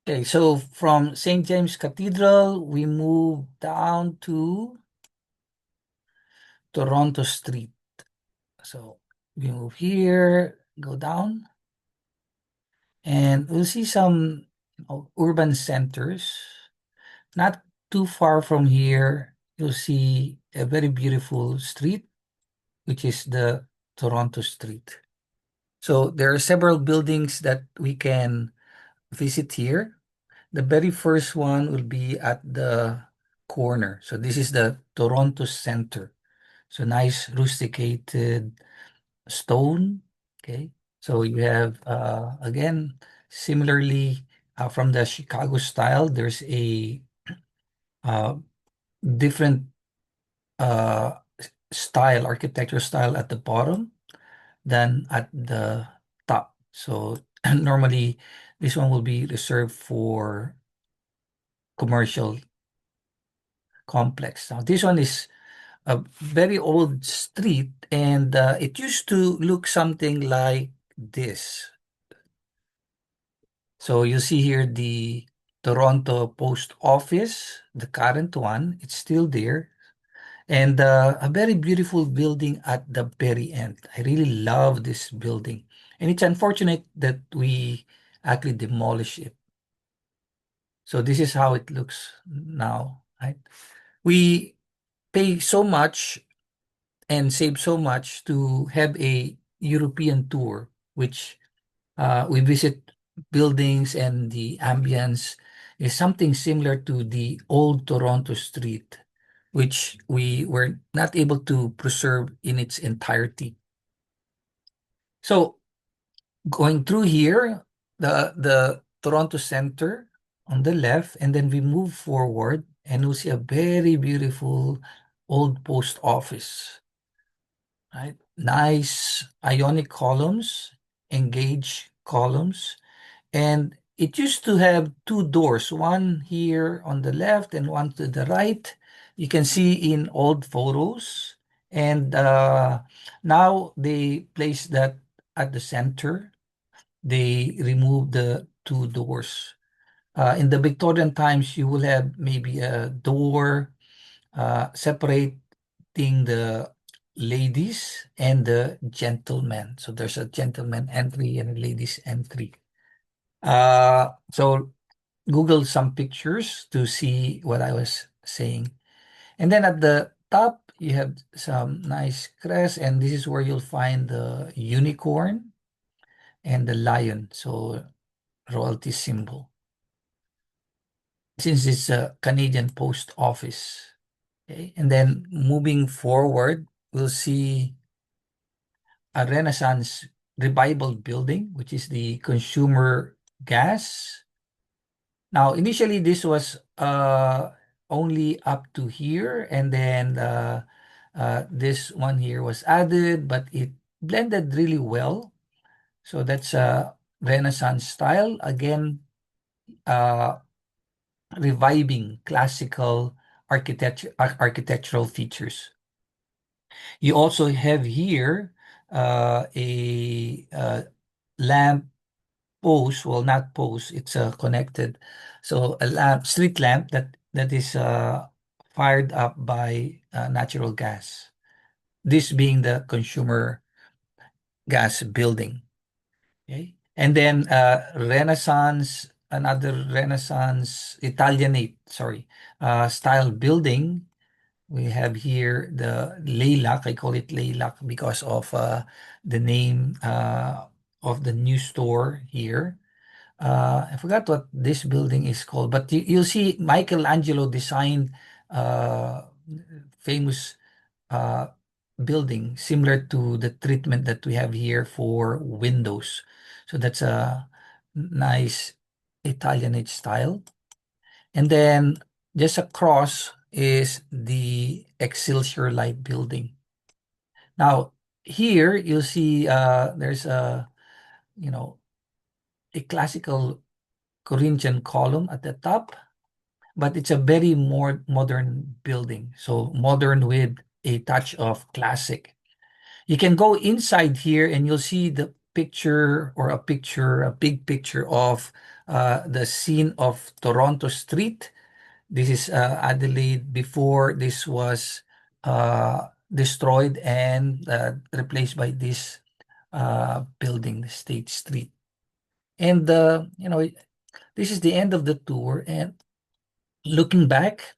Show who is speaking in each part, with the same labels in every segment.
Speaker 1: Okay, so from St. James Cathedral, we move down to Toronto Street. So we move here, go down, and we'll see some urban centers. Not too far from here, you'll see a very beautiful street, which is the Toronto Street. So there are several buildings that we can visit here. The very first one will be at the corner. So this is the Toronto Center. So nice rusticated stone. Okay. So you have again, similarly from the Chicago style, there's a uh, different uh, style, architecture style at the bottom than at the top. So normally this one will be reserved for commercial complex. Now this one is a very old street, and it used to look something like this. So you see here the Toronto Post Office, the current one, it's still there. And a very beautiful building at the very end. I really love this building. And it's unfortunate that we actually demolish it. So this is how it looks now, right? We pay so much and save so much to have a European tour, which we visit buildings and the ambience is something similar to the old Toronto street, which we were not able to preserve in its entirety. So going through here, the Toronto Center on the left, and then we move forward and we'll see a very beautiful old post office. Right? Nice ionic columns, engaged columns, and it used to have two doors, one here on the left and one to the right. You can see in old photos, and now they place that at the center. They remove the two doors. In the Victorian times, you will have maybe a door separating the ladies and the gentlemen. So there's a gentleman entry and a ladies entry. So Google some pictures to see what I was saying. And then at the top, you have some nice crest, and this is where you'll find the unicorn and the lion. So royalty symbol. Since it's a Canadian post office. Okay. And then moving forward, we'll see a Renaissance revival building, which is the consumer gas. Now, initially, this was only up to here, and then this one here was added, but it blended really well. So that's a Renaissance style. Again, uh, reviving classical architectural features. You also have here a lamp post, well, not post, it's connected. So a lamp, street lamp that is fired up by natural gas. This being the consumer gas building. Okay, and then another Renaissance Italianate, sorry, style building. We have here the Laylak. I call it Laylak because of the name of the new store here. I forgot what this building is called, but you'll see Michelangelo designed uh, famous uh, building similar to the treatment that we have here for windows. So that's a nice Italianate style. And then just across is the Excelsior Life Building. Now, here you'll see there's you know, a classical Corinthian column at the top, but it's a very more modern building. So modern with a touch of classic. You can go inside here and you'll see picture or a big picture of the scene of Toronto Street. This is Adelaide before this was destroyed and replaced by this building, the State Street. And this is the end of the tour. And looking back,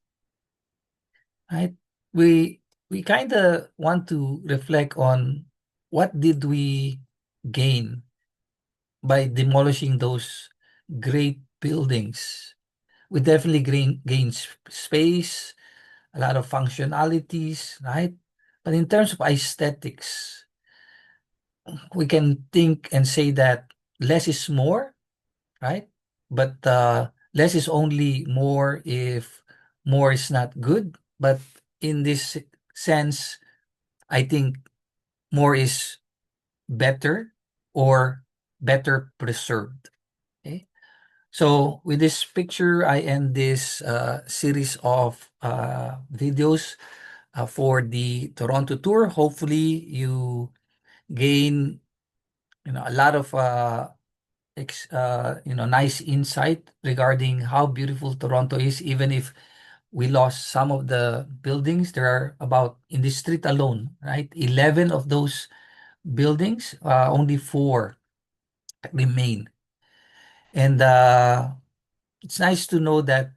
Speaker 1: right, we we kind of want to reflect on what did we gain by demolishing those great buildings. We definitely gain space, a lot of functionalities, right? But in terms of aesthetics, we can think and say that less is more, right? But less is only more if more is not good. But in this sense, I think more is better or better preserved. Okay. So with this picture, I end this series of videos for the Toronto tour. Hopefully, you gain a lot of nice insight regarding how beautiful Toronto is. Even if we lost some of the buildings, there are about in the street alone, right? 11 of those buildings, only four remain, and it's nice to know that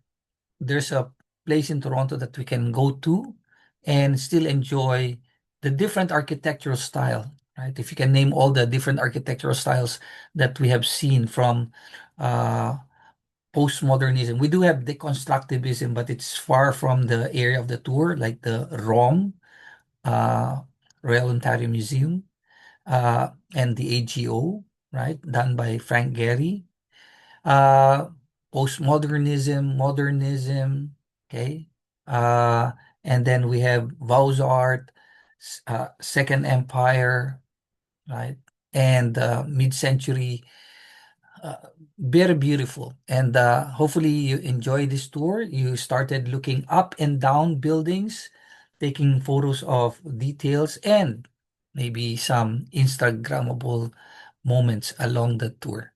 Speaker 1: there's a place in Toronto that we can go to and still enjoy the different architectural style, right? If you can name all the different architectural styles that we have seen from uh, postmodernism. We do have deconstructivism, but it's far from the area of the tour, like the ROM, uh, Royal Ontario Museum, and the AGO, right? Done by Frank Gehry. uh Postmodernism, modernism, okay, uh and then we have Vau's art, Second Empire, right, and mid-century. Very beautiful, and hopefully you enjoy this tour. You started looking up and down buildings, taking photos of details, and maybe some Instagrammable moments along the tour.